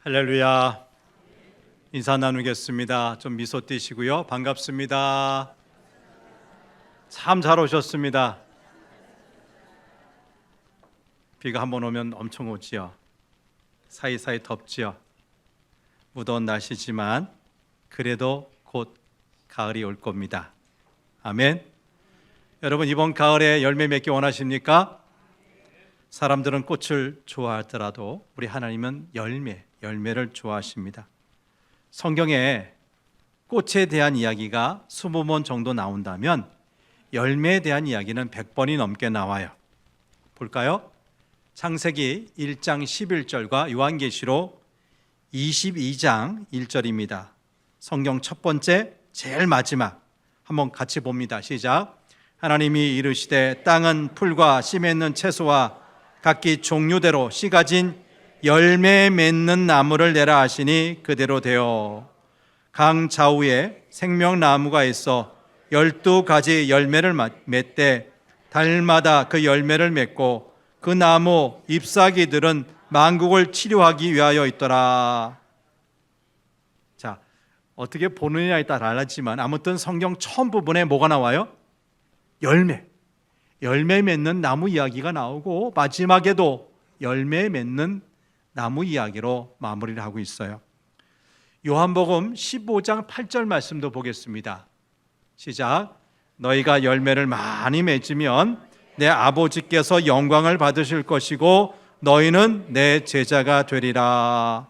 할렐루야. 인사 나누겠습니다. 좀 미소 띄시고요. 반갑습니다. 참 잘 오셨습니다. 비가 한번 오면 엄청 오지요. 사이사이 덥지요. 무더운 날씨지만 그래도 곧 가을이 올 겁니다. 아멘. 여러분, 이번 가을에 열매 맺기 원하십니까? 사람들은 꽃을 좋아하더라도 우리 하나님은 열매를 좋아하십니다. 성경에 꽃에 대한 이야기가 20번 정도 나온다면 열매에 대한 이야기는 100번이 넘게 나와요. 볼까요? 창세기 1장 11절과 요한계시록 22장 1절입니다. 성경 첫 번째 제일 마지막 한번 같이 봅니다. 시작. 하나님이 이르시되 땅은 풀과 씨 맺는 채소와 각기 종류대로 씨 가진 열매 맺는 나무를 내라 하시니 그대로 되어 강 좌우에 생명나무가 있어 12가지 열매를 맺되 달마다 그 열매를 맺고 그 나무 잎사귀들은 만국을 치료하기 위하여 있더라. 자, 어떻게 보느냐에 따라 달라지만 아무튼 성경 처음 부분에 뭐가 나와요? 열매 맺는 나무 이야기가 나오고 마지막에도 열매 맺는 나무 이야기로 마무리를 하고 있어요. 요한복음 15장 8절 말씀도 보겠습니다. 시작. 너희가 열매를 많이 맺으면 내 아버지께서 영광을 받으실 것이고 너희는 내 제자가 되리라.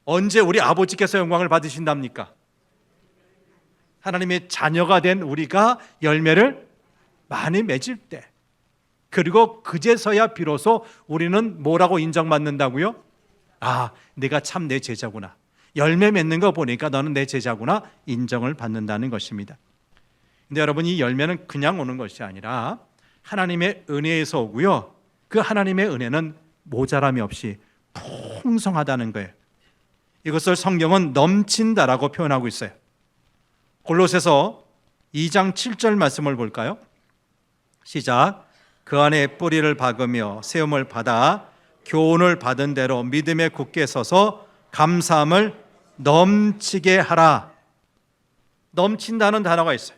언제 우리 아버지께서 영광을 받으신답니까? 하나님의 자녀가 된 우리가 열매를 많이 맺을 때, 그리고 그제서야 비로소 우리는 뭐라고 인정받는다고요? 아, 내가 참 내 제자구나. 열매 맺는 거 보니까 너는 내 제자구나. 인정을 받는다는 것입니다. 근데 여러분, 이 열매는 그냥 오는 것이 아니라 하나님의 은혜에서 오고요. 그 하나님의 은혜는 모자람이 없이 풍성하다는 거예요. 이것을 성경은 넘친다라고 표현하고 있어요. 골로새서 2장 7절 말씀을 볼까요? 시작. 그 안에 뿌리를 박으며 세움을 받아 교훈을 받은 대로 믿음에 굳게 서서 감사함을 넘치게 하라. 넘친다는 단어가 있어요.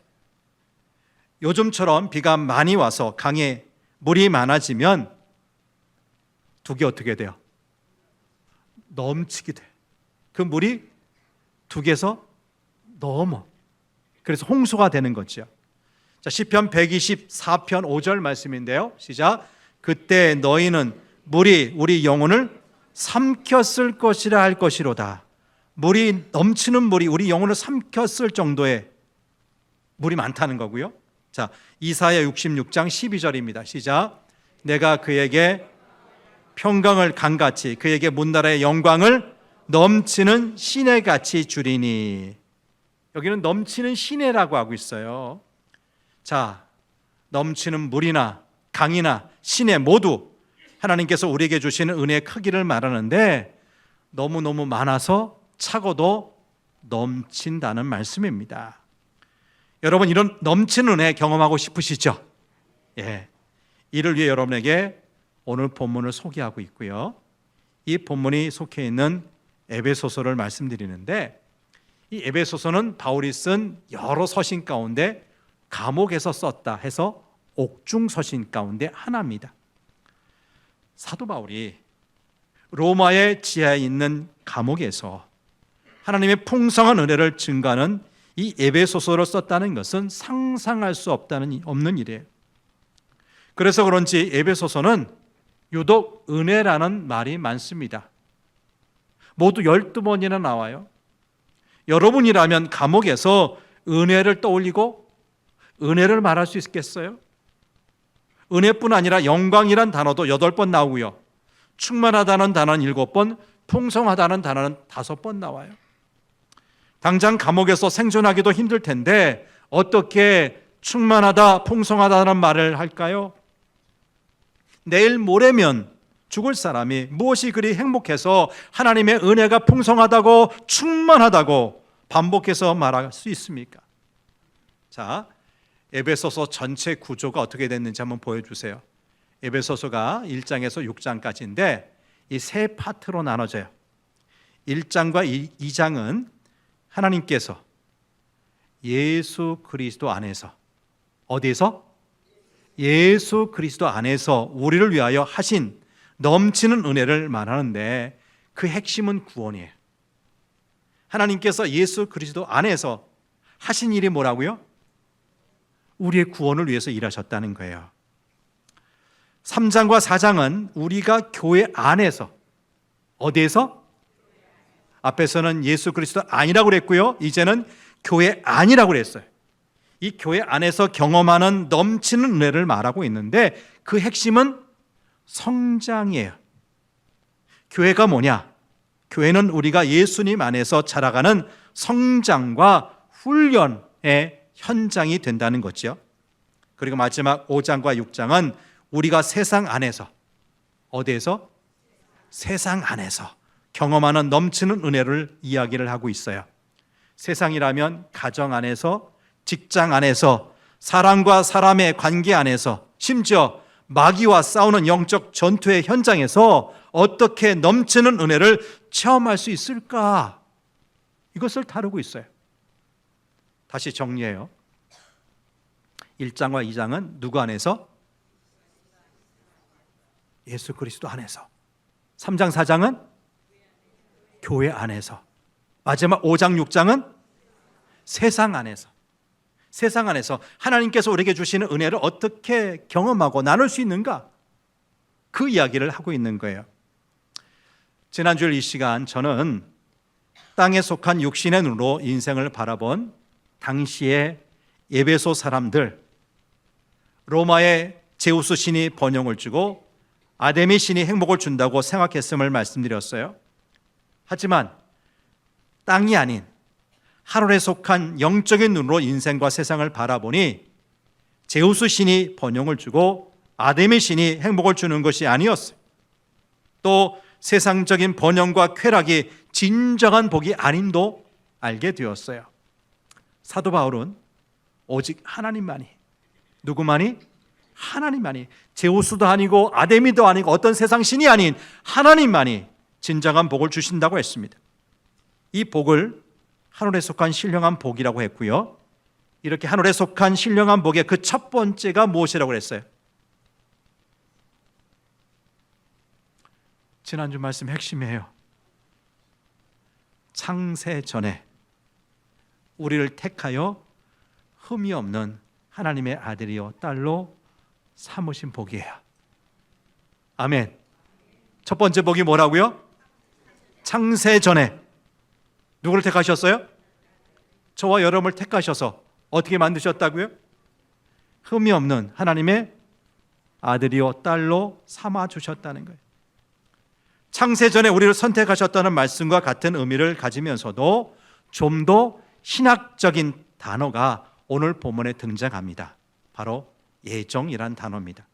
요즘처럼 비가 많이 와서 강에 물이 많아지면 둑이 어떻게 돼요? 넘치게 돼. 그 물이 둑에서 넘어. 그래서 홍수가 되는 거죠. 자, 시편 124편 5절 말씀인데요. 시작. 그때 너희는 물이 우리 영혼을 삼켰을 것이라 할 것이로다. 물이 넘치는 물이 우리 영혼을 삼켰을 정도의 물이 많다는 거고요. 자, 이사야 66장 12절입니다. 시작. 내가 그에게 평강을 강같이 그에게 문나라의 영광을 넘치는 시내같이 주리니. 여기는 넘치는 시내라고 하고 있어요. 자, 넘치는 물이나 강이나 시내 모두 하나님께서 우리에게 주시는 은혜의 크기를 말하는데 너무너무 많아서 차고도 넘친다는 말씀입니다. 여러분, 이런 넘치는 은혜 경험하고 싶으시죠? 예. 이를 위해 여러분에게 오늘 본문을 소개하고 있고요. 이 본문이 속해 있는 에베소서를 말씀드리는데, 이 에베소서는 바울이 쓴 여러 서신 가운데 감옥에서 썼다 해서 옥중 서신 가운데 하나입니다. 사도 바울이 로마의 지하에 있는 감옥에서 하나님의 풍성한 은혜를 증가하는 이 에베소서를 썼다는 것은 상상할 수 없는 일이에요. 그래서 그런지 에베소서는 유독 은혜라는 말이 많습니다. 모두 12번이나 나와요. 여러분이라면 감옥에서 은혜를 떠올리고 은혜를 말할 수 있겠어요? 은혜뿐 아니라 영광이란 단어도 8번 나오고요. 충만하다는 단어는 7번, 풍성하다는 단어는 5번 나와요. 당장 감옥에서 생존하기도 힘들 텐데 어떻게 충만하다, 풍성하다는 말을 할까요? 내일 모레면 죽을 사람이 무엇이 그리 행복해서 하나님의 은혜가 풍성하다고 충만하다고 반복해서 말할 수 있습니까? 자, 에베소서 전체 구조가 어떻게 됐는지 한번 보여주세요. 에베소서가 1장에서 6장까지인데 이 세 파트로 나눠져요. 1장과 2장은 하나님께서 예수 그리스도 안에서, 어디에서? 예수 그리스도 안에서 우리를 위하여 하신 넘치는 은혜를 말하는데, 그 핵심은 구원이에요. 하나님께서 예수 그리스도 안에서 하신 일이 뭐라고요? 우리의 구원을 위해서 일하셨다는 거예요. 3장과 4장은 우리가 교회 안에서, 어디에서? 앞에서는 예수 그리스도 아니라고 그랬고요, 이제는 교회 안이라고 그랬어요. 이 교회 안에서 경험하는 넘치는 은혜를 말하고 있는데, 그 핵심은 성장이에요. 교회가 뭐냐? 교회는 우리가 예수님 안에서 자라가는 성장과 훈련의 현장이 된다는 거죠. 그리고 마지막 5장과 6장은 우리가 세상 안에서, 어디에서? 세상 안에서 경험하는 넘치는 은혜를 이야기를 하고 있어요. 세상이라면 가정 안에서, 직장 안에서, 사람과 사람의 관계 안에서, 심지어 마귀와 싸우는 영적 전투의 현장에서 어떻게 넘치는 은혜를 체험할 수 있을까? 이것을 다루고 있어요. 다시 정리해요. 1장과 2장은 누구 안에서? 예수 그리스도 안에서. 3장 4장은 교회 안에서. 마지막 5장 6장은 세상 안에서. 세상 안에서 하나님께서 우리에게 주시는 은혜를 어떻게 경험하고 나눌 수 있는가? 그 이야기를 하고 있는 거예요. 지난주일 이 시간 저는 땅에 속한 육신의 눈으로 인생을 바라본 당시의 에베소 사람들, 로마의 제우스 신이 번영을 주고 아데미 신이 행복을 준다고 생각했음을 말씀드렸어요. 하지만 땅이 아닌 하늘에 속한 영적인 눈으로 인생과 세상을 바라보니 제우스 신이 번영을 주고 아데미 신이 행복을 주는 것이 아니었어요. 또 세상적인 번영과 쾌락이 진정한 복이 아님도 알게 되었어요. 사도 바울은 오직 하나님만이, 누구만이? 하나님만이, 제우스도 아니고 아데미도 아니고 어떤 세상 신이 아닌 하나님만이 진정한 복을 주신다고 했습니다. 이 복을 하늘에 속한 신령한 복이라고 했고요, 이렇게 하늘에 속한 신령한 복의 그 첫 번째가 무엇이라고 그랬어요? 지난주 말씀 핵심이에요. 창세 전에 우리를 택하여 흠이 없는 하나님의 아들이요 딸로 삼으신 복이에요. 아멘. 첫 번째 복이 뭐라고요? 창세 전에 누구를 택하셨어요? 저와 여러분을 택하셔서 어떻게 만드셨다고요? 흠이 없는 하나님의 아들이요 딸로 삼아 주셨다는 거예요. 창세 전에 우리를 선택하셨다는 말씀과 같은 의미를 가지면서도 좀 더 신학적인 단어가 오늘 본문에 등장합니다. 바로 예정이란 단어입니다.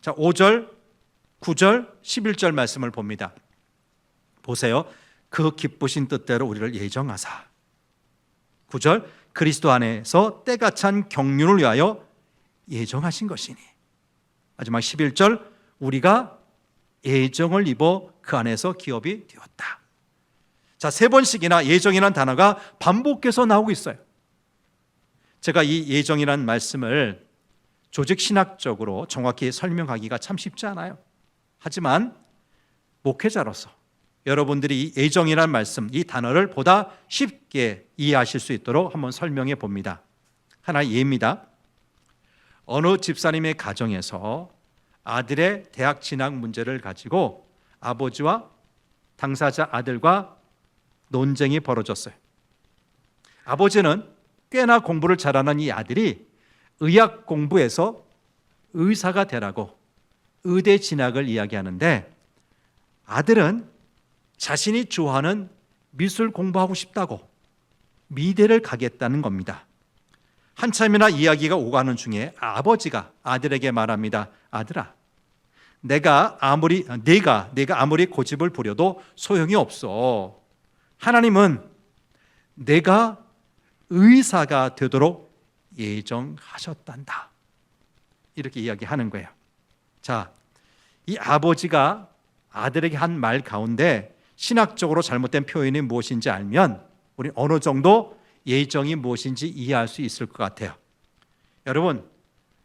자, 5절, 9절, 11절 말씀을 봅니다. 보세요. 그 기쁘신 뜻대로 우리를 예정하사. 9절, 그리스도 안에서 때가 찬 경륜을 위하여 예정하신 것이니. 마지막 11절, 우리가 예정을 입어 그 안에서 기업이 되었다. 자, 세 번씩이나 예정이라는 단어가 반복해서 나오고 있어요. 제가 이 예정이라는 말씀을 조직신학적으로 정확히 설명하기가 참 쉽지 않아요. 하지만 목회자로서 여러분들이 이 예정이라는 말씀, 이 단어를 보다 쉽게 이해하실 수 있도록 한번 설명해 봅니다. 하나의 예입니다. 어느 집사님의 가정에서 아들의 대학 진학 문제를 가지고 아버지와 당사자 아들과 논쟁이 벌어졌어요. 아버지는 꽤나 공부를 잘하는 이 아들이 의학 공부에서 의사가 되라고 의대 진학을 이야기하는데, 아들은 자신이 좋아하는 미술 공부하고 싶다고 미대를 가겠다는 겁니다. 한참이나 이야기가 오가는 중에 아버지가 아들에게 말합니다. 아들아, 내가 아무리 고집을 부려도 소용이 없어. 하나님은 내가 의사가 되도록 예정하셨단다. 이렇게 이야기하는 거예요. 자, 이 아버지가 아들에게 한 말 가운데 신학적으로 잘못된 표현이 무엇인지 알면 우리 어느 정도 예정이 무엇인지 이해할 수 있을 것 같아요. 여러분,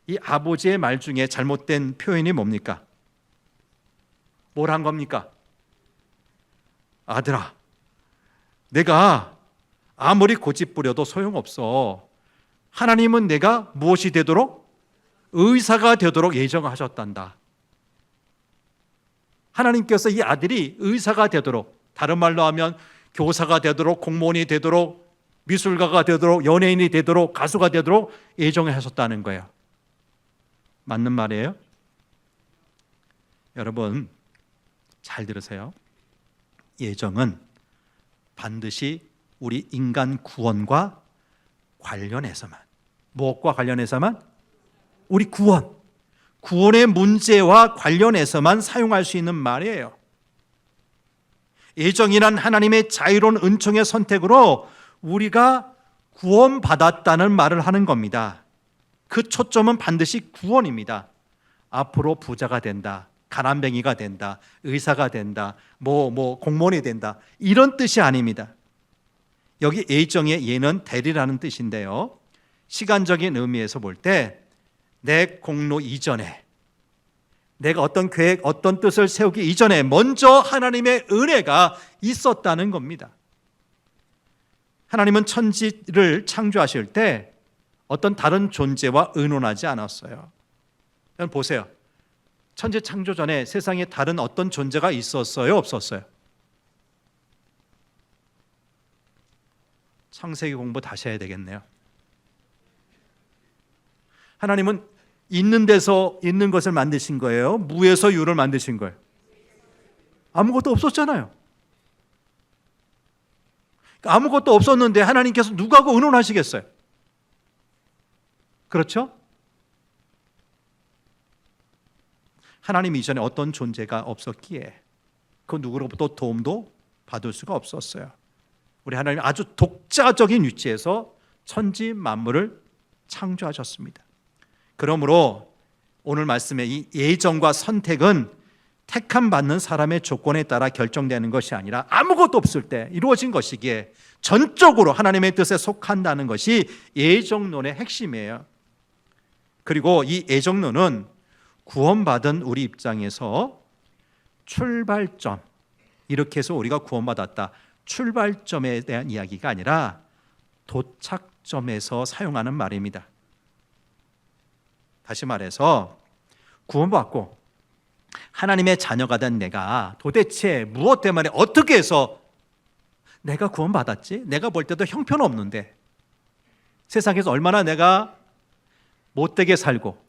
이 아버지의 말 중에 잘못된 표현이 뭡니까? 뭘 한 겁니까? 아들아, 내가 아무리 고집부려도 소용없어. 하나님은 내가 무엇이 되도록? 의사가 되도록 예정하셨단다. 하나님께서 이 아들이 의사가 되도록, 다른 말로 하면 교사가 되도록, 공무원이 되도록, 미술가가 되도록, 연예인이 되도록, 가수가 되도록 예정하셨다는 거예요. 맞는 말이에요? 여러분, 잘 들으세요. 예정은 반드시 우리 인간 구원과 관련해서만, 무엇과 관련해서만? 우리 구원의 문제와 관련해서만 사용할 수 있는 말이에요. 예정이란 하나님의 자유로운 은총의 선택으로 우리가 구원받았다는 말을 하는 겁니다. 그 초점은 반드시 구원입니다. 앞으로 부자가 된다, 가난뱅이가 된다, 의사가 된다, 공무원이 된다, 이런 뜻이 아닙니다. 여기 예정의 예는 대리라는 뜻인데요, 시간적인 의미에서 볼 때 내 공로 이전에, 내가 어떤 계획, 어떤 뜻을 세우기 이전에 먼저 하나님의 은혜가 있었다는 겁니다. 하나님은 천지를 창조하실 때 어떤 다른 존재와 의논하지 않았어요. 여러분 보세요. 천지 창조 전에 세상에 다른 어떤 존재가 있었어요? 없었어요? 창세기 공부 다시 해야 되겠네요. 하나님은 있는 데서 있는 것을 만드신 거예요? 무에서 유를 만드신 거예요? 아무것도 없었잖아요. 아무것도 없었는데 하나님께서 누구하고 의논하시겠어요? 그렇죠? 하나님 이전에 어떤 존재가 없었기에 그 누구로부터 도움도 받을 수가 없었어요. 우리 하나님 아주 독자적인 위치에서 천지 만물을 창조하셨습니다. 그러므로 오늘 말씀의 이 예정과 선택은 택함 받는 사람의 조건에 따라 결정되는 것이 아니라 아무것도 없을 때 이루어진 것이기에 전적으로 하나님의 뜻에 속한다는 것이 예정론의 핵심이에요. 그리고 이 예정론은 구원받은 우리 입장에서 출발점, 이렇게 해서 우리가 구원받았다, 출발점에 대한 이야기가 아니라 도착점에서 사용하는 말입니다. 다시 말해서 구원받고 하나님의 자녀가 된 내가 도대체 무엇 때문에 어떻게 해서 내가 구원받았지? 내가 볼 때도 형편없는데, 세상에서 얼마나 내가 못되게 살고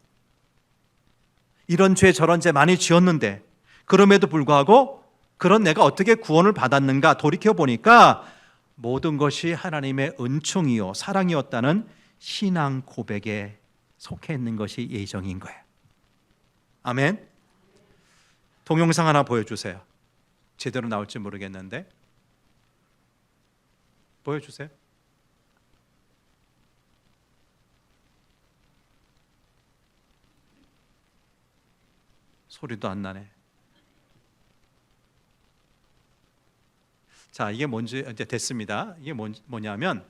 이런 죄 저런 죄 많이 지었는데 그럼에도 불구하고 그런 내가 어떻게 구원을 받았는가 돌이켜보니까 모든 것이 하나님의 은총이요 사랑이었다는 신앙 고백에 속해 있는 것이 예정인 거예요. 아멘. 동영상 하나 보여주세요. 제대로 나올지 모르겠는데 보여주세요. 소리도 안 나네. 자, 이게 뭔지 이제 됐습니다. 이게 뭐냐면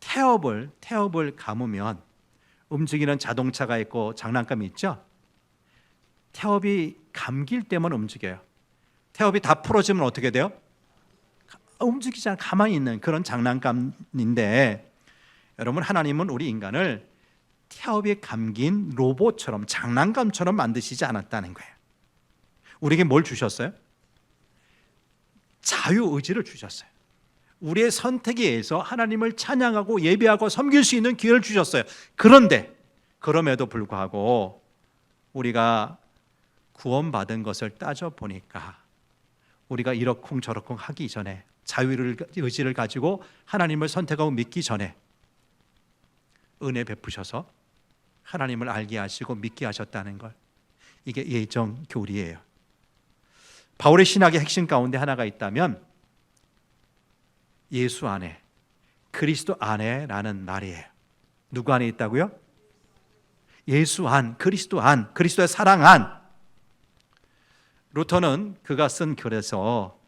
태엽을 감으면 움직이는 자동차가 있고 장난감이 있죠. 태엽이 감길 때만 움직여요. 태엽이 다 풀어지면 어떻게 돼요? 움직이지 않아 가만히 있는 그런 장난감인데, 여러분 하나님은 우리 인간을 태엽이 감긴 로봇처럼 장난감처럼 만드시지 않았다는 거예요. 우리에게 뭘 주셨어요? 자유의지를 주셨어요. 우리의 선택에 의해서 하나님을 찬양하고 예배하고 섬길 수 있는 기회를 주셨어요. 그런데 그럼에도 불구하고 우리가 구원받은 것을 따져보니까 우리가 이러쿵저러쿵 하기 전에, 자유의지를 가지고 하나님을 선택하고 믿기 전에 은혜 베푸셔서 하나님을 알게 하시고 믿게 하셨다는 걸, 이게 예정 교리예요. 바울의 신학의 핵심 가운데 하나가 있다면 예수 안에, 그리스도 안에라는 말이에요. 누구 안에 있다고요? 예수 안, 그리스도 안, 그리스도의 사랑 안. 루터는 그가 쓴 글에서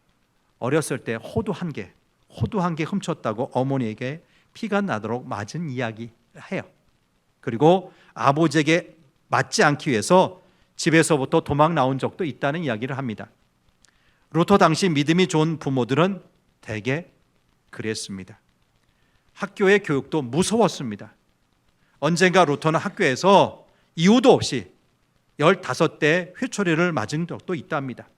어렸을 때 호두 한 개 훔쳤다고 어머니에게 피가 나도록 맞은 이야기 해요. 그리고 아버지에게 맞지 않기 위해서 집에서부터 도망 나온 적도 있다는 이야기를 합니다. 루터 당시 믿음이 좋은 부모들은 대개 그랬습니다. 학교의 교육도 무서웠습니다. 언젠가 루터는 학교에서 이유도 없이 15대 회초리를 맞은 적도 있답니다.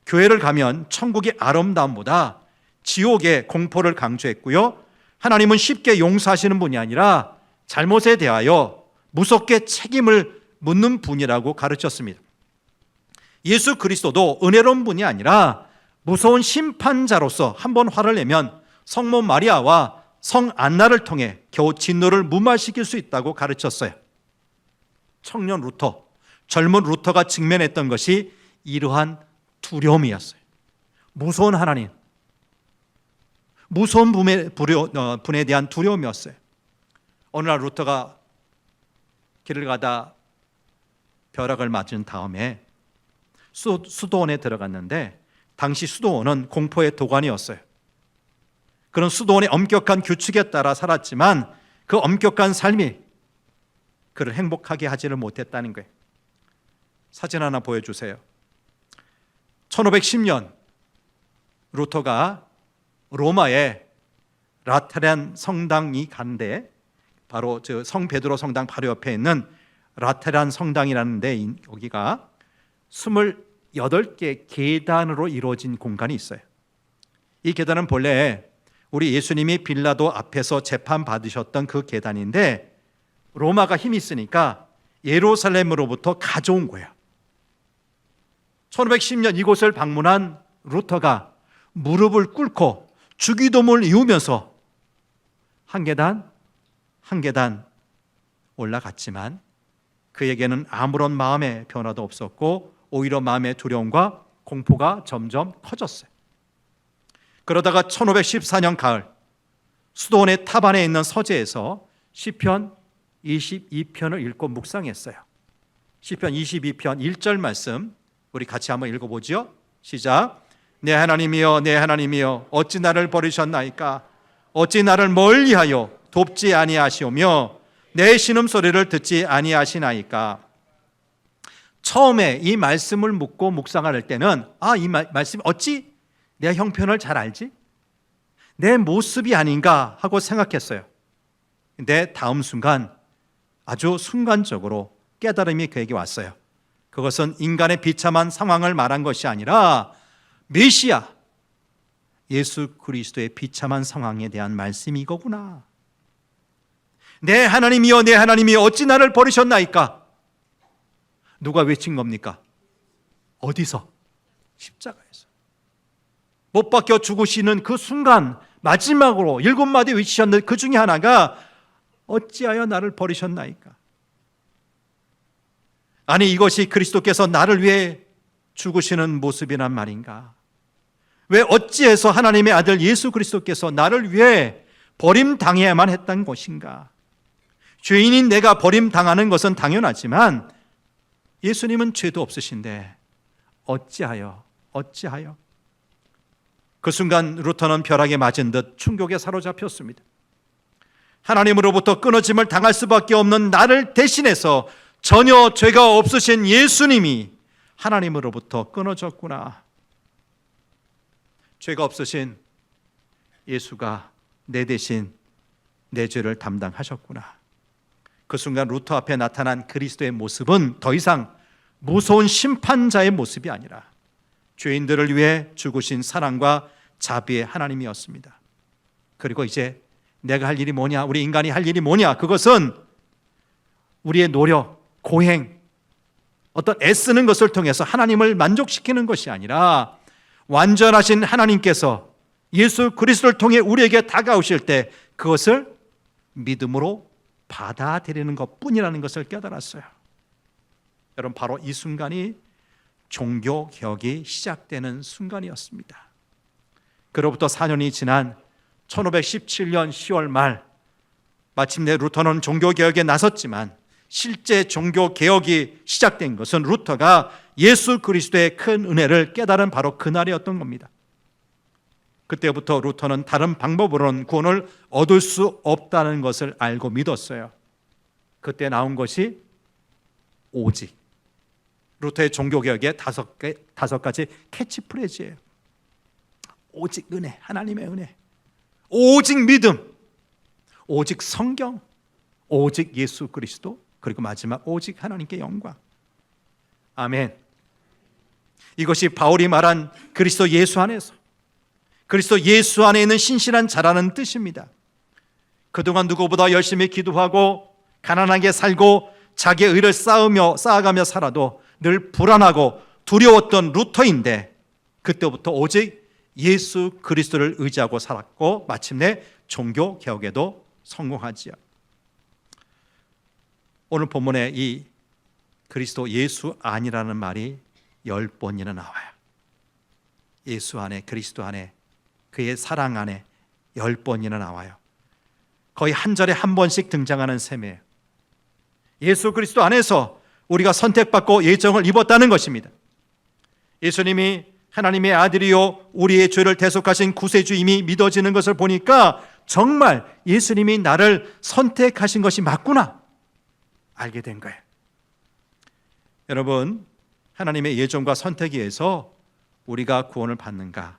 교회를 가면 천국의 아름다움보다 지옥의 공포를 강조했고요. 하나님은 쉽게 용서하시는 분이 아니라 잘못에 대하여 무섭게 책임을 묻는 분이라고 가르쳤습니다. 예수 그리스도도 은혜로운 분이 아니라 무서운 심판자로서 한번 화를 내면 성모 마리아와 성 안나를 통해 겨우 진노를 무마시킬 수 있다고 가르쳤어요. 청년 루터, 젊은 루터가 직면했던 것이 이러한 두려움이었어요. 무서운 하나님, 무서운 분에 대한 두려움이었어요. 어느 날 루터가 길을 가다 벼락을 맞은 다음에 수도원에 들어갔는데 당시 수도원은 공포의 도가니였어요. 그런 수도원의 엄격한 규칙에 따라 살았지만 그 엄격한 삶이 그를 행복하게 하지를 못했다는 거예요. 사진 하나 보여주세요. 1510년 루터가 로마의 라테란 성당이 간데 바로 성 베드로 성당 바로 옆에 있는 라테란 성당이라는데 여기가 28개 계단으로 이루어진 공간이 있어요. 이 계단은 본래 우리 예수님이 빌라도 앞에서 재판받으셨던 그 계단인데 로마가 힘이 있으니까 예루살렘으로부터 가져온 거예요. 1510년 이곳을 방문한 루터가 무릎을 꿇고 주기도문을 이으면서 한 계단 한 계단 올라갔지만 그에게는 아무런 마음의 변화도 없었고 오히려 마음의 두려움과 공포가 점점 커졌어요. 그러다가 1514년 가을 수도원의 탑안에 있는 서재에서 시편 22편을 읽고 묵상했어요. 시편 22편 1절 말씀 우리 같이 한번 읽어보죠. 시작. 내 하나님이여 내 하나님이여 어찌 나를 버리셨나이까 어찌 나를 멀리하여 돕지 아니하시오며 내 신음소리를 듣지 아니하시나이까. 처음에 이 말씀을 묻고 묵상할 때는 이 말씀 어찌 내 형편을 잘 알지? 내 모습이 아닌가 하고 생각했어요. 근데 다음 순간 아주 순간적으로 깨달음이 그에게 왔어요. 그것은 인간의 비참한 상황을 말한 것이 아니라 메시아 예수 그리스도의 비참한 상황에 대한 말씀이 이거구나. 내 하나님이여 내 하나님이여 어찌 나를 버리셨나이까. 누가 외친 겁니까? 어디서? 십자가에서. 못 박혀 죽으시는 그 순간 마지막으로 7마디 외치셨는데 그 중에 하나가 어찌하여 나를 버리셨나이까. 아니 이것이 그리스도께서 나를 위해 죽으시는 모습이란 말인가. 왜 어찌해서 하나님의 아들 예수 그리스도께서 나를 위해 버림당해야만 했던 것인가. 죄인인 내가 버림당하는 것은 당연하지만 예수님은 죄도 없으신데 어찌하여 그 순간 루터는 벼락에 맞은 듯 충격에 사로잡혔습니다. 하나님으로부터 끊어짐을 당할 수밖에 없는 나를 대신해서 전혀 죄가 없으신 예수님이 하나님으로부터 끊어졌구나. 죄가 없으신 예수가 내 대신 내 죄를 담당하셨구나. 그 순간 루터 앞에 나타난 그리스도의 모습은 더 이상 무서운 심판자의 모습이 아니라 죄인들을 위해 죽으신 사랑과 자비의 하나님이었습니다. 그리고 이제 내가 할 일이 뭐냐? 우리 인간이 할 일이 뭐냐? 그것은 우리의 노력, 고행, 어떤 애쓰는 것을 통해서 하나님을 만족시키는 것이 아니라 완전하신 하나님께서 예수 그리스도를 통해 우리에게 다가오실 때 그것을 믿음으로 받아들이는 것뿐이라는 것을 깨달았어요. 여러분 바로 이 순간이 종교개혁이 시작되는 순간이었습니다. 그로부터 4년이 지난 1517년 10월 말 마침내 루터는 종교개혁에 나섰지만 실제 종교개혁이 시작된 것은 루터가 예수 그리스도의 큰 은혜를 깨달은 바로 그날이었던 겁니다. 그때부터 루터는 다른 방법으로는 구원을 얻을 수 없다는 것을 알고 믿었어요. 그때 나온 것이 오직. 루터의 종교개혁의 다섯 가지 캐치프레이즈예요. 오직 은혜, 하나님의 은혜, 오직 믿음, 오직 성경, 오직 예수 그리스도, 그리고 마지막 오직 하나님께 영광. 아멘. 이것이 바울이 말한 그리스도 예수 안에서, 그리스도 예수 안에 있는 신실한 자라는 뜻입니다. 그동안 누구보다 열심히 기도하고 가난하게 살고 자기의 의를 쌓아가며 살아도 늘 불안하고 두려웠던 루터인데, 그때부터 오직 예수 그리스도를 의지하고 살았고 마침내 종교 개혁에도 성공하지요. 오늘 본문에 이 그리스도 예수 안이라는 말이 10번이나 나와요. 예수 안에, 그리스도 안에, 그의 사랑 안에 10번이나 나와요. 거의 한 절에 한 번씩 등장하는 셈이에요. 예수 그리스도 안에서 우리가 선택받고 예정을 입었다는 것입니다. 예수님이 하나님의 아들이요 우리의 죄를 대속하신 구세주임이 믿어지는 것을 보니까 정말 예수님이 나를 선택하신 것이 맞구나 알게 된 거예요. 여러분, 하나님의 예정과 선택에 의해서 우리가 구원을 받는가,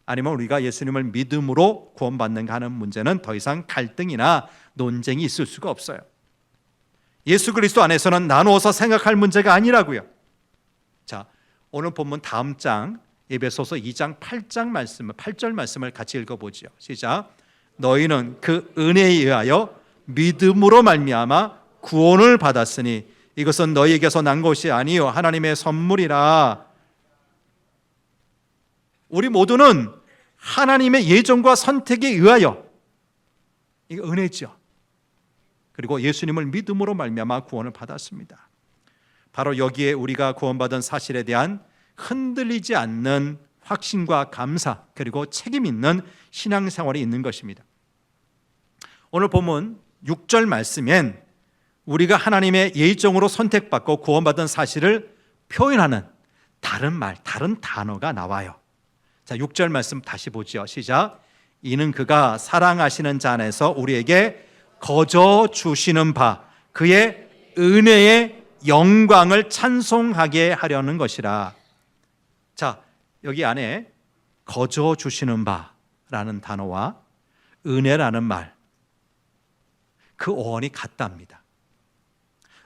아니면 우리가 예수님을 믿음으로 구원받는가 하는 문제는 더 이상 갈등이나 논쟁이 있을 수가 없어요. 예수 그리스도 안에서는 나누어서 생각할 문제가 아니라고요. 자, 오늘 본문 다음 장 에베소서 2장 8절 말씀을 같이 읽어보죠. 시작. 너희는 그 은혜에 의하여 믿음으로 말미암아 구원을 받았으니 이것은 너희에게서 난 것이 아니요 하나님의 선물이라. 우리 모두는 하나님의 예정과 선택에 의하여, 이게 은혜죠. 그리고 예수님을 믿음으로 말미암아 구원을 받았습니다. 바로 여기에 우리가 구원받은 사실에 대한 흔들리지 않는 확신과 감사, 그리고 책임 있는 신앙생활이 있는 것입니다. 오늘 본문 6절 말씀엔 우리가 하나님의 예정으로 선택받고 구원받은 사실을 표현하는 다른 단어가 나와요. 자, 6절 말씀 다시 보죠. 시작. 이는 그가 사랑하시는 자 안에서 우리에게 거저 주시는 바 그의 은혜의 영광을 찬송하게 하려는 것이라. 자, 여기 안에 거저 주시는 바라는 단어와 은혜라는 말, 그 어원이 같답니다.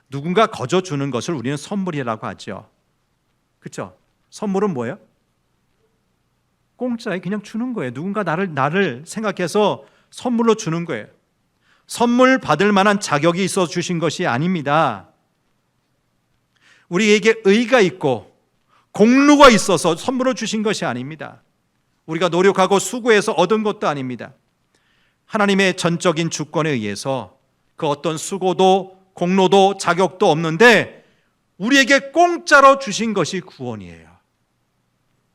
누군가 거저 주는 것을 우리는 선물이라고 하죠. 그렇죠? 선물은 뭐예요? 공짜에 그냥 주는 거예요. 누군가 나를 생각해서 선물로 주는 거예요. 선물 받을 만한 자격이 있어 주신 것이 아닙니다. 우리에게 의가 있고 공로가 있어서 선물로 주신 것이 아닙니다. 우리가 노력하고 수고해서 얻은 것도 아닙니다. 하나님의 전적인 주권에 의해서 그 어떤 수고도 공로도 자격도 없는데 우리에게 공짜로 주신 것이 구원이에요.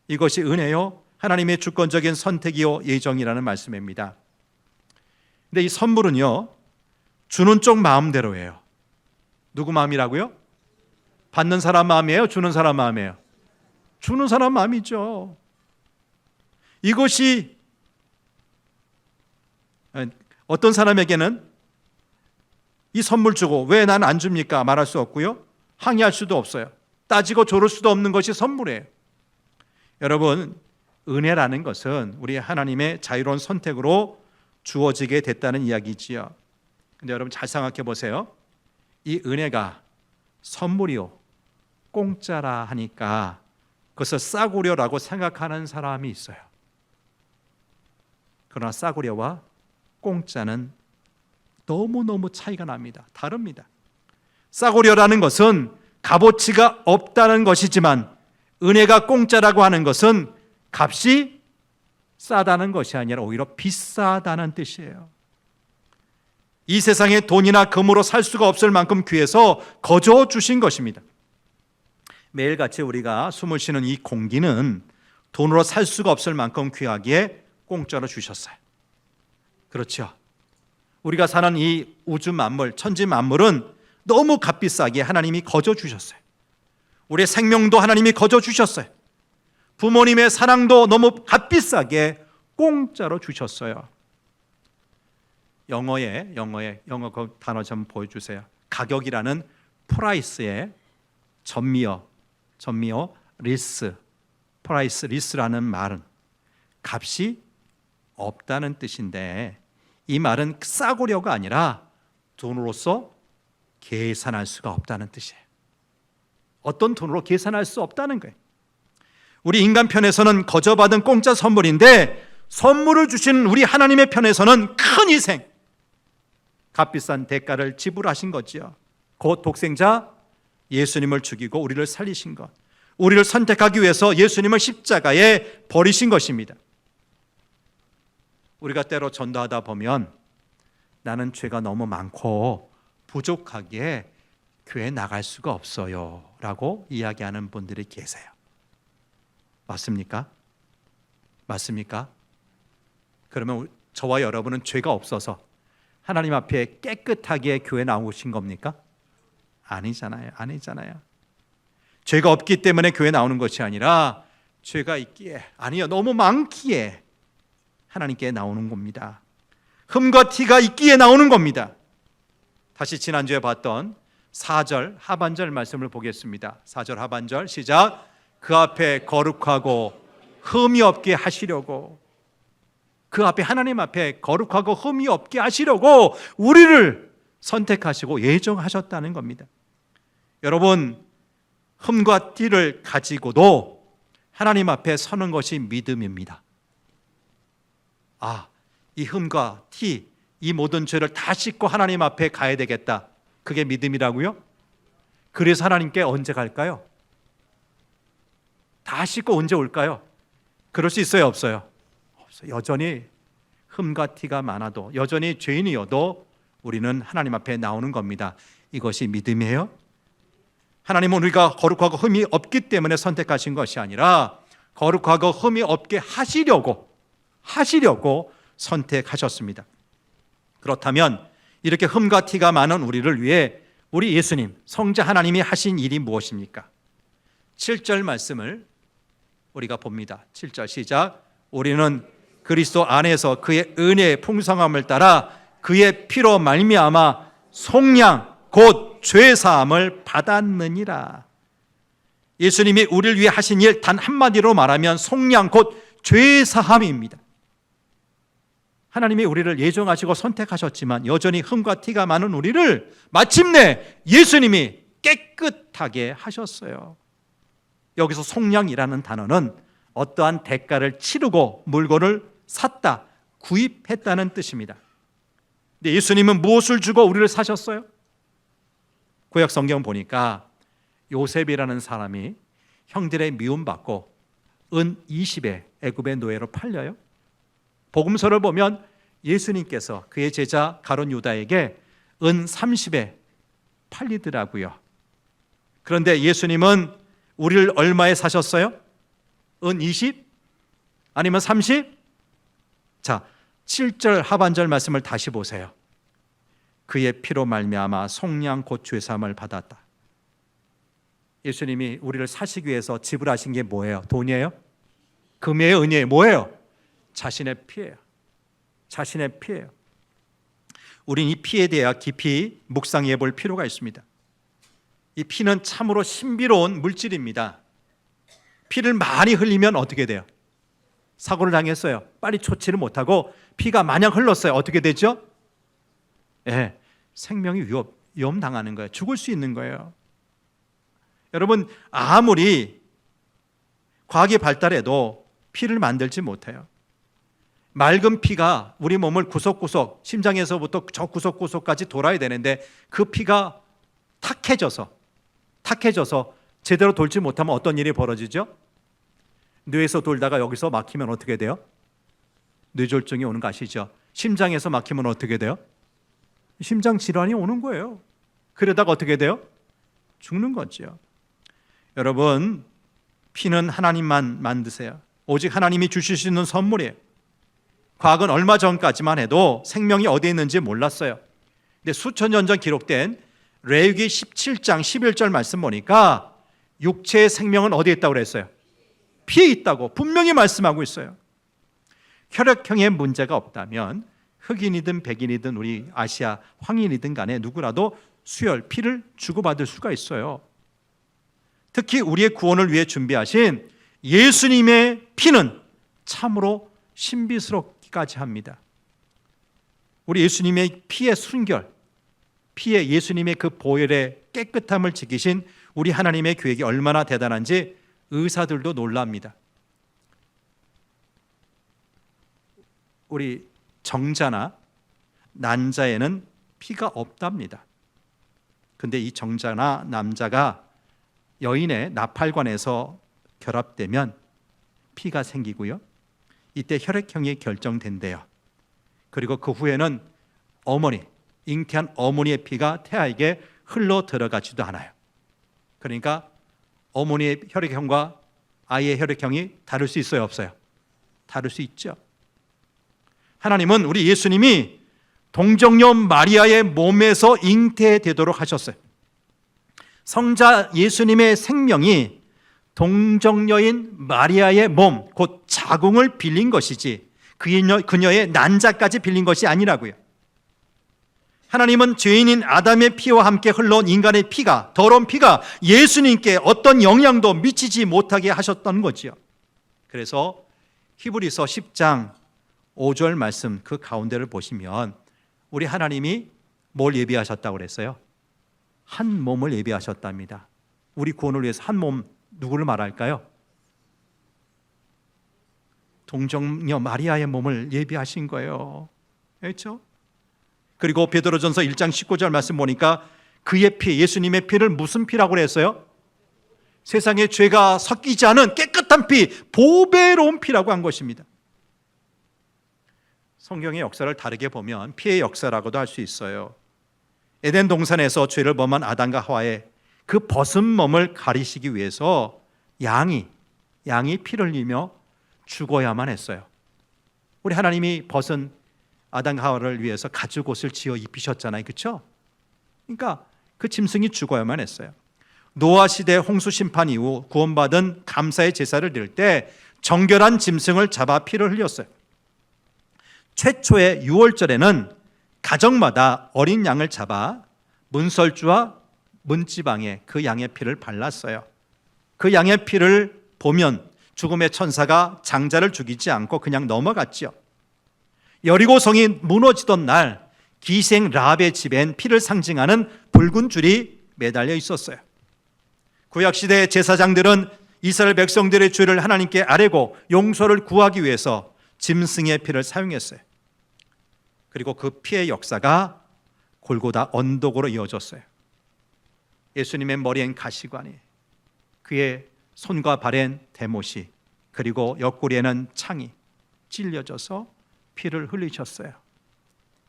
이것이 은혜요, 하나님의 주권적인 선택이요 예정이라는 말씀입니다. 근데 이 선물은요, 주는 쪽 마음대로예요. 누구 마음이라고요? 받는 사람 마음이에요? 주는 사람 마음이에요? 주는 사람 마음이죠. 이것이 어떤 사람에게는 이 선물 주고 왜 난 안 줍니까? 말할 수 없고요, 항의할 수도 없어요. 따지고 조를 수도 없는 것이 선물이에요. 여러분, 은혜라는 것은 우리 하나님의 자유로운 선택으로 주어지게 됐다는 이야기지요. 근데 여러분 잘 생각해 보세요. 이 은혜가 선물이요, 공짜라 하니까 그것을 싸구려라고 생각하는 사람이 있어요. 그러나 싸구려와 공짜는 너무너무 차이가 납니다. 다릅니다. 싸구려라는 것은 값어치가 없다는 것이지만 은혜가 공짜라고 하는 것은 값이 싸다는 것이 아니라 오히려 비싸다는 뜻이에요. 이 세상에 돈이나 금으로 살 수가 없을 만큼 귀해서 거저 주신 것입니다. 매일같이 우리가 숨을 쉬는 이 공기는 돈으로 살 수가 없을 만큼 귀하기에 공짜로 주셨어요. 그렇죠? 우리가 사는 이 우주 만물, 천지 만물은 너무 값비싸게 하나님이 거저 주셨어요. 우리의 생명도 하나님이 거저 주셨어요. 부모님의 사랑도 너무 값비싸게 공짜로 주셨어요. 영어 그 단어 좀 보여주세요. 가격이라는 프라이스의 전미어 리스, 프라이스 리스라는 말은 값이 없다는 뜻인데, 이 말은 싸구려가 아니라 돈으로서 계산할 수가 없다는 뜻이에요. 어떤 돈으로 계산할 수 없다는 거예요. 우리 인간 편에서는 거저받은 공짜 선물인데, 선물을 주신 우리 하나님의 편에서는 큰 희생, 값비싼 대가를 지불하신 거지요. 곧 독생자 예수님을 죽이고 우리를 살리신 것, 우리를 선택하기 위해서 예수님을 십자가에 버리신 것입니다. 우리가 때로 전도하다 보면 나는 죄가 너무 많고 부족하기에 교회 나갈 수가 없어요 라고 이야기하는 분들이 계세요. 맞습니까? 맞습니까? 그러면 저와 여러분은 죄가 없어서 하나님 앞에 깨끗하게 교회 나오신 겁니까? 아니잖아요. 죄가 없기 때문에 교회 나오는 것이 아니라 죄가 있기에, 아니요, 너무 많기에 하나님께 나오는 겁니다. 흠과 티가 있기에 나오는 겁니다. 다시 지난주에 봤던 4절 하반절 말씀을 보겠습니다. 4절 하반절 시작. 그 앞에 거룩하고 흠이 없게 하시려고, 그 앞에 하나님 앞에 거룩하고 흠이 없게 하시려고 우리를 선택하시고 예정하셨다는 겁니다. 여러분, 흠과 티를 가지고도 하나님 앞에 서는 것이 믿음입니다. 이 흠과 티, 이 모든 죄를 다 씻고 하나님 앞에 가야 되겠다. 그게 믿음이라고요? 그래서 하나님께 언제 갈까요? 다 씻고 언제 올까요? 그럴 수 있어요, 없어요? 없어요. 여전히 흠과 티가 많아도, 여전히 죄인이어도 우리는 하나님 앞에 나오는 겁니다. 이것이 믿음이에요? 하나님은 우리가 거룩하고 흠이 없기 때문에 선택하신 것이 아니라 거룩하고 흠이 없게 하시려고 선택하셨습니다. 그렇다면 이렇게 흠과 티가 많은 우리를 위해 우리 예수님, 성자 하나님이 하신 일이 무엇입니까? 7절 말씀을 우리가 봅니다. 7절 시작. 우리는 그리스도 안에서 그의 은혜의 풍성함을 따라 그의 피로 말미암아 속량 곧 죄 사함을 받았느니라. 예수님이 우리를 위해 하신 일 단 한마디로 말하면 속량 곧 죄 사함입니다. 하나님이 우리를 예정하시고 선택하셨지만 여전히 흠과 티가 많은 우리를 마침내 예수님이 깨끗하게 하셨어요. 여기서 속량이라는 단어는 어떠한 대가를 치르고 물건을 샀다, 구입했다는 뜻입니다. 근데 예수님은 무엇을 주고 우리를 사셨어요? 구약 성경 보니까 요셉이라는 사람이 형들의 미움받고 은 20에 애굽의 노예로 팔려요. 복음서를 보면 예수님께서 그의 제자 가룟 유다에게 은 30에 팔리더라고요. 그런데 예수님은 우리를 얼마에 사셨어요? 은 20? 아니면 30? 자, 7절 하반절 말씀을 다시 보세요. 그의 피로 말미암아 속량 곧 죄사함을 받았다. 예수님이 우리를 사시기 위해서 지불하신 게 뭐예요? 돈이에요? 금이에요? 은이에요? 뭐예요? 자신의 피예요. 자신의 피예요. 우린 이 피에 대해 깊이 묵상해 볼 필요가 있습니다. 이 피는 참으로 신비로운 물질입니다. 피를 많이 흘리면 어떻게 돼요? 사고를 당했어요. 빨리 조치를 못하고 피가 마냥 흘렀어요. 어떻게 되죠? 생명이 위험당하는 거예요. 죽을 수 있는 거예요. 여러분, 아무리 과학이 발달해도 피를 만들지 못해요. 맑은 피가 우리 몸을 구석구석, 심장에서부터 저 구석구석까지 돌아야 되는데 그 피가 탁해져서 제대로 돌지 못하면 어떤 일이 벌어지죠? 뇌에서 돌다가 여기서 막히면 어떻게 돼요? 뇌졸중이 오는 거 아시죠? 심장에서 막히면 어떻게 돼요? 심장 질환이 오는 거예요. 그러다가 어떻게 돼요? 죽는 거죠. 여러분, 피는 하나님만 만드세요. 오직 하나님이 주실 수 있는 선물이에요. 과학은 얼마 전까지만 해도 생명이 어디에 있는지 몰랐어요. 근데 수천 년 전 기록된 레위기 17장 11절 말씀 보니까 육체의 생명은 어디에 있다고 그랬어요? 피에 있다고 분명히 말씀하고 있어요. 혈액형에 문제가 없다면 흑인이든 백인이든 우리 아시아 황인이든 간에 누구라도 수혈, 피를 주고받을 수가 있어요. 특히 우리의 구원을 위해 준비하신 예수님의 피는 참으로 신비스럽기까지 합니다. 우리 예수님의 피의 순결, 피의 예수님의 그 보혈의 깨끗함을 지키신 우리 하나님의 계획이 얼마나 대단한지 의사들도 놀랍니다. 우리 정자나 난자에는 피가 없답니다. 근데 이 정자나 남자가 여인의 나팔관에서 결합되면 피가 생기고요. 이때 혈액형이 결정된대요. 그리고 그 후에는 어머니, 잉태한 어머니의 피가 태아에게 흘러 들어가지도 않아요. 그러니까 어머니의 혈액형과 아이의 혈액형이 다를 수 있어요, 없어요? 다를 수 있죠. 하나님은 우리 예수님이 동정녀 마리아의 몸에서 잉태되도록 하셨어요. 성자 예수님의 생명이 동정녀인 마리아의 몸, 곧 자궁을 빌린 것이지 그녀의 난자까지 빌린 것이 아니라고요. 하나님은 죄인인 아담의 피와 함께 흘러온 인간의 피가, 더러운 피가 예수님께 어떤 영향도 미치지 못하게 하셨던 거지요. 그래서 히브리서 10장 5절 말씀 그 가운데를 보시면 우리 하나님이 뭘 예비하셨다고 그랬어요? 한 몸을 예비하셨답니다. 우리 구원을 위해서 한 몸, 누구를 말할까요? 동정녀 마리아의 몸을 예비하신 거예요. 그렇죠? 그리고 베드로전서 1장 19절 말씀 보니까 그의 피, 예수님의 피를 무슨 피라고 그랬어요? 세상에 죄가 섞이지 않은 깨끗한 피, 보배로운 피라고 한 것입니다. 성경의 역사를 다르게 보면 피의 역사라고도 할 수 있어요. 에덴 동산에서 죄를 범한 아담과 하와의 그 벗은 몸을 가리시기 위해서 양이 피를 흘리며 죽어야만 했어요. 우리 하나님이 벗은 아담과 하와를 위해서 가죽옷을 지어 입히셨잖아요. 그렇죠? 그러니까 그 짐승이 죽어야만 했어요. 노아 시대 홍수 심판 이후 구원받은 감사의 제사를 드릴 때 정결한 짐승을 잡아 피를 흘렸어요. 최초의 유월절에는 가정마다 어린 양을 잡아 문설주와 문지방에 그 양의 피를 발랐어요. 그 양의 피를 보면 죽음의 천사가 장자를 죽이지 않고 그냥 넘어갔죠. 여리고성이 무너지던 날 기생 라합의 집엔 피를 상징하는 붉은 줄이 매달려 있었어요. 구약시대 제사장들은 이스라엘 백성들의 죄를 하나님께 아뢰고 용서를 구하기 위해서 짐승의 피를 사용했어요. 그리고 그 피의 역사가 골고다 언덕으로 이어졌어요. 예수님의 머리엔 가시관이, 그의 손과 발엔 대못이, 그리고 옆구리에는 창이 찔려져서 피를 흘리셨어요.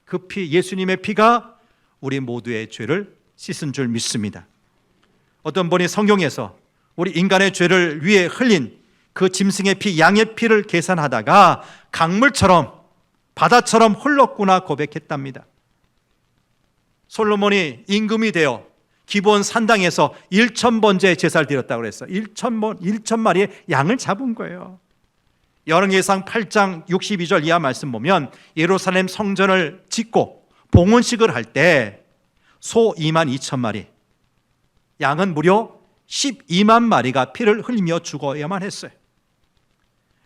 그 피, 예수님의 피가 우리 모두의 죄를 씻은 줄 믿습니다. 어떤 분이 성경에서 우리 인간의 죄를 위해 흘린 그 짐승의 피, 양의 피를 계산하다가 강물처럼, 바다처럼 흘렀구나 고백했답니다. 솔로몬이 임금이 되어 기브온 산당에서 1,000번째 제사를 드렸다고 그랬어요. 1,000마리의 양을 잡은 거예요. 열왕기상 8장 62절 이하 말씀 보면 예루살렘 성전을 짓고 봉헌식을 할 때 소 22,000마리, 양은 무려 12만 마리가 피를 흘리며 죽어야만 했어요.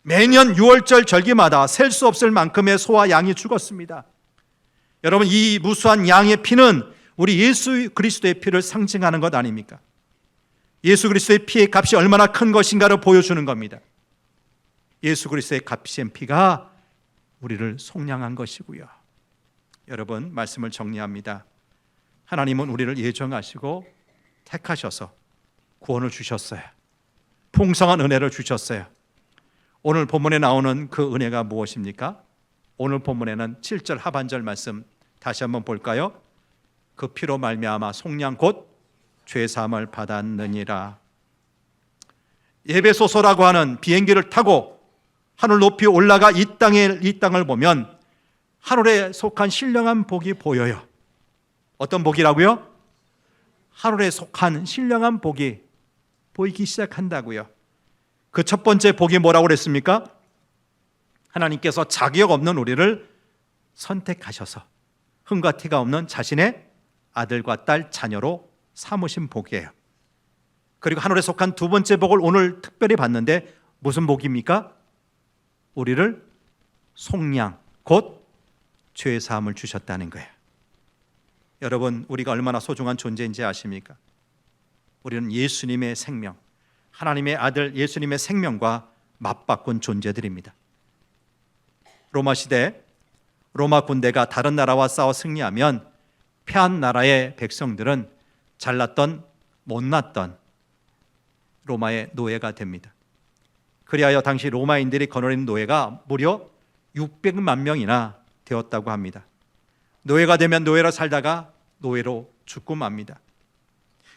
매년 6월절 절기마다 셀 수 없을 만큼의 소와 양이 죽었습니다. 여러분, 이 무수한 양의 피는 우리 예수 그리스도의 피를 상징하는 것 아닙니까? 예수 그리스도의 피의 값이 얼마나 큰 것인가를 보여주는 겁니다. 예수 그리스도의 값진 피가 우리를 속량한 것이고요. 여러분, 말씀을 정리합니다. 하나님은 우리를 예정하시고 택하셔서 구원을 주셨어요. 풍성한 은혜를 주셨어요. 오늘 본문에 나오는 그 은혜가 무엇입니까? 오늘 본문에는 7절 하반절 말씀 다시 한번 볼까요? 그 피로 말미암아 속량 곧 죄사함을 받았느니라. 예배소서라고 하는 비행기를 타고 하늘 높이 올라가 이 땅을 보면 하늘에 속한 신령한 복이 보여요. 어떤 복이라고요? 하늘에 속한 신령한 복이 보이기 시작한다고요. 그 첫 번째 복이 뭐라고 그랬습니까? 하나님께서 자격 없는 우리를 선택하셔서 흠과 티가 없는 자신의 아들과 딸 자녀로 삼으신 복이에요. 그리고 하늘에 속한 두 번째 복을 오늘 특별히 받는데 무슨 복입니까? 우리를 속량, 곧 죄 사함을 주셨다는 거예요. 여러분, 우리가 얼마나 소중한 존재인지 아십니까? 우리는 예수님의 생명, 하나님의 아들 예수님의 생명과 맞바꾼 존재들입니다. 로마 시대 로마 군대가 다른 나라와 싸워 승리하면 패한 나라의 백성들은 잘났던 못났던 로마의 노예가 됩니다. 그리하여 당시 로마인들이 거느린 노예가 무려 600만 명이나 되었다고 합니다. 노예가 되면 노예로 살다가 노예로 죽고 맙니다.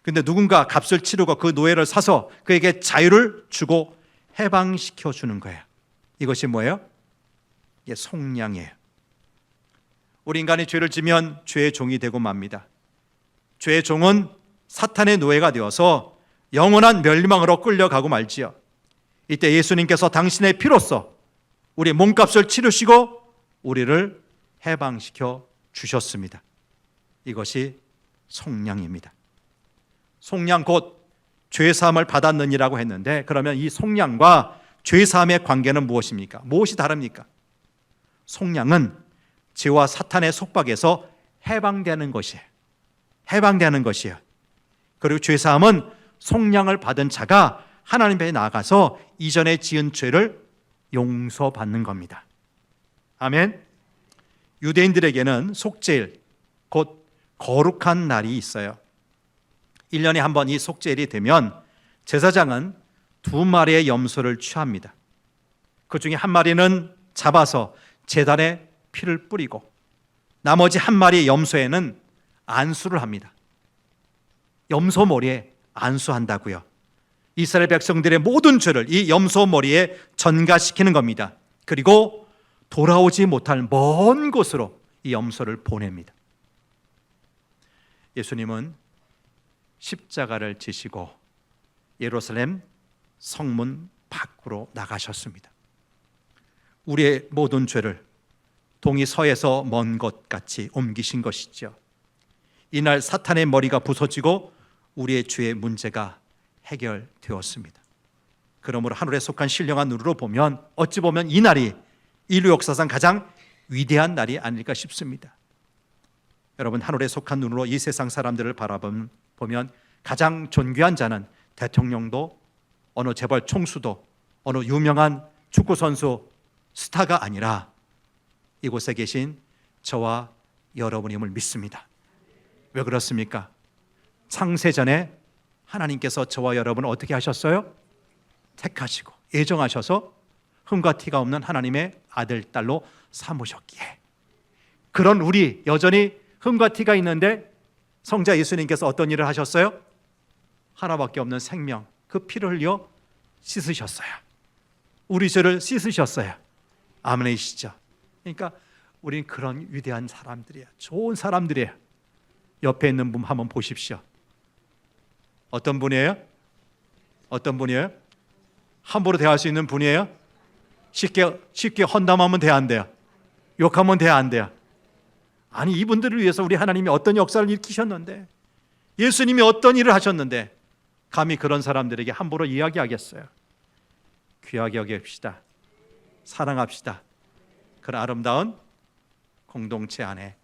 근데 누군가 값을 치르고 그 노예를 사서 그에게 자유를 주고 해방시켜 주는 거예요. 이것이 뭐예요? 이게 속량이에요. 우리 인간이 죄를 지면 죄의 종이 되고 맙니다. 죄의 종은 사탄의 노예가 되어서 영원한 멸망으로 끌려가고 말지요. 이때 예수님께서 당신의 피로써 우리 몸값을 치르시고 우리를 해방시켜 주셨습니다. 이것이 속량입니다. 속량 곧 죄사함을 받았느니라고 했는데, 그러면 이 속량과 죄사함의 관계는 무엇입니까? 무엇이 다릅니까? 속량은 죄와 사탄의 속박에서 해방되는 것이에요. 해방되는 것이에요. 그리고 죄사함은 속량을 받은 자가 하나님 앞에 나아가서 이전에 지은 죄를 용서받는 겁니다. 아멘. 유대인들에게는 속죄일, 곧 거룩한 날이 있어요. 1년에 한 번 이 속죄일이 되면 제사장은 2마리의 염소를 취합니다. 그 중에 한 마리는 잡아서 제단에 피를 뿌리고 나머지 한 마리의 염소에는 안수를 합니다. 염소 머리에 안수한다고요. 이스라엘 백성들의 모든 죄를 이 염소 머리에 전가시키는 겁니다. 그리고 돌아오지 못할 먼 곳으로 이 염소를 보냅니다. 예수님은 십자가를 지시고 예루살렘 성문 밖으로 나가셨습니다. 우리의 모든 죄를 동이 서에서 먼 것 같이 옮기신 것이죠. 이날 사탄의 머리가 부서지고 우리의 죄의 문제가 해결되었습니다. 그러므로 하늘에 속한 신령한 눈으로 보면 어찌 보면 이 날이 인류 역사상 가장 위대한 날이 아닐까 싶습니다. 여러분, 하늘에 속한 눈으로 이 세상 사람들을 바라보면 가장 존귀한 자는 대통령도 어느 재벌 총수도 어느 유명한 축구선수 스타가 아니라 이곳에 계신 저와 여러분임을 믿습니다. 왜 그렇습니까? 창세전에 하나님께서 저와 여러분을 어떻게 하셨어요? 택하시고 예정하셔서 흠과 티가 없는 하나님의 아들, 딸로 삼으셨기에, 그런 우리 여전히 흠과 티가 있는데 성자 예수님께서 어떤 일을 하셨어요? 하나밖에 없는 생명, 그 피를 흘려 씻으셨어요. 우리 죄를 씻으셨어요. 아멘이시죠? 그러니까 우린 그런 위대한 사람들이에요. 좋은 사람들이에요. 옆에 있는 분 한번 보십시오. 어떤 분이에요? 어떤 분이에요? 함부로 대할 수 있는 분이에요? 쉽게 헌담하면 돼, 안 돼요? 욕하면 돼, 안 돼요? 아니, 이분들을 위해서 우리 하나님이 어떤 역사를 일으키셨는데, 예수님이 어떤 일을 하셨는데 감히 그런 사람들에게 함부로 이야기하겠어요? 귀하게 여깁시다. 사랑합시다. 그런 아름다운 공동체 안에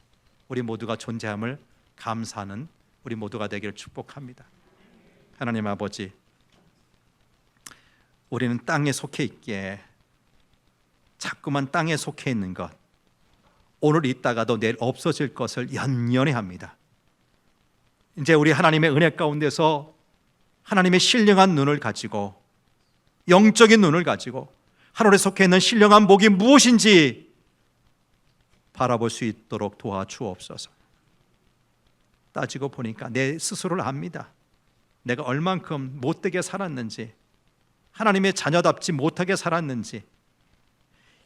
우리 모두가 존재함을 감사하는 우리 모두가 되기를 축복합니다. 하나님 아버지, 우리는 땅에 속해 있기에 자꾸만 땅에 속해 있는 것, 오늘 있다가도 내일 없어질 것을 연연해 합니다. 이제 우리 하나님의 은혜 가운데서 하나님의 신령한 눈을 가지고, 영적인 눈을 가지고 하늘에 속해 있는 신령한 복이 무엇인지 바라볼 수 있도록 도와주옵소서. 따지고 보니까 내 스스로를 압니다. 내가 얼만큼 못되게 살았는지, 하나님의 자녀답지 못하게 살았는지,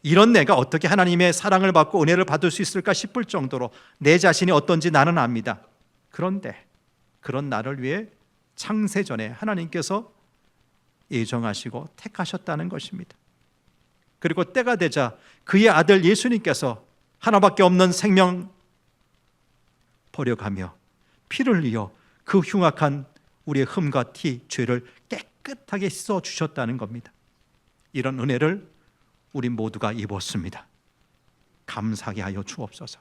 이런 내가 어떻게 하나님의 사랑을 받고 은혜를 받을 수 있을까 싶을 정도로 내 자신이 어떤지 나는 압니다. 그런데 그런 나를 위해 창세전에 하나님께서 예정하시고 택하셨다는 것입니다. 그리고 때가 되자 그의 아들 예수님께서 하나밖에 없는 생명 버려가며 피를 흘려 그 흉악한 우리의 흠과 티, 죄를 깨끗하게 씻어 주셨다는 겁니다. 이런 은혜를 우리 모두가 입었습니다. 감사하게 하여 주옵소서.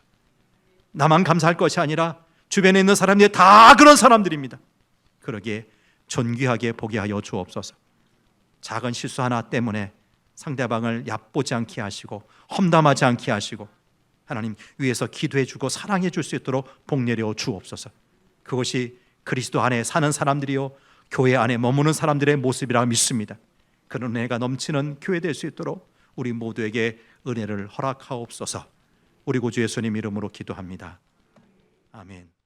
나만 감사할 것이 아니라 주변에 있는 사람들이 다 그런 사람들입니다. 그러기에 존귀하게 보게 하여 주옵소서. 작은 실수 하나 때문에 상대방을 얕보지 않게 하시고 험담하지 않게 하시고 하나님 위에서 기도해 주고 사랑해 줄 수 있도록 복 내려 주옵소서. 그것이 그리스도 안에 사는 사람들이요 교회 안에 머무는 사람들의 모습이라 믿습니다. 그런 은혜가 넘치는 교회 될 수 있도록 우리 모두에게 은혜를 허락하옵소서. 우리 구주 예수님 이름으로 기도합니다. 아멘.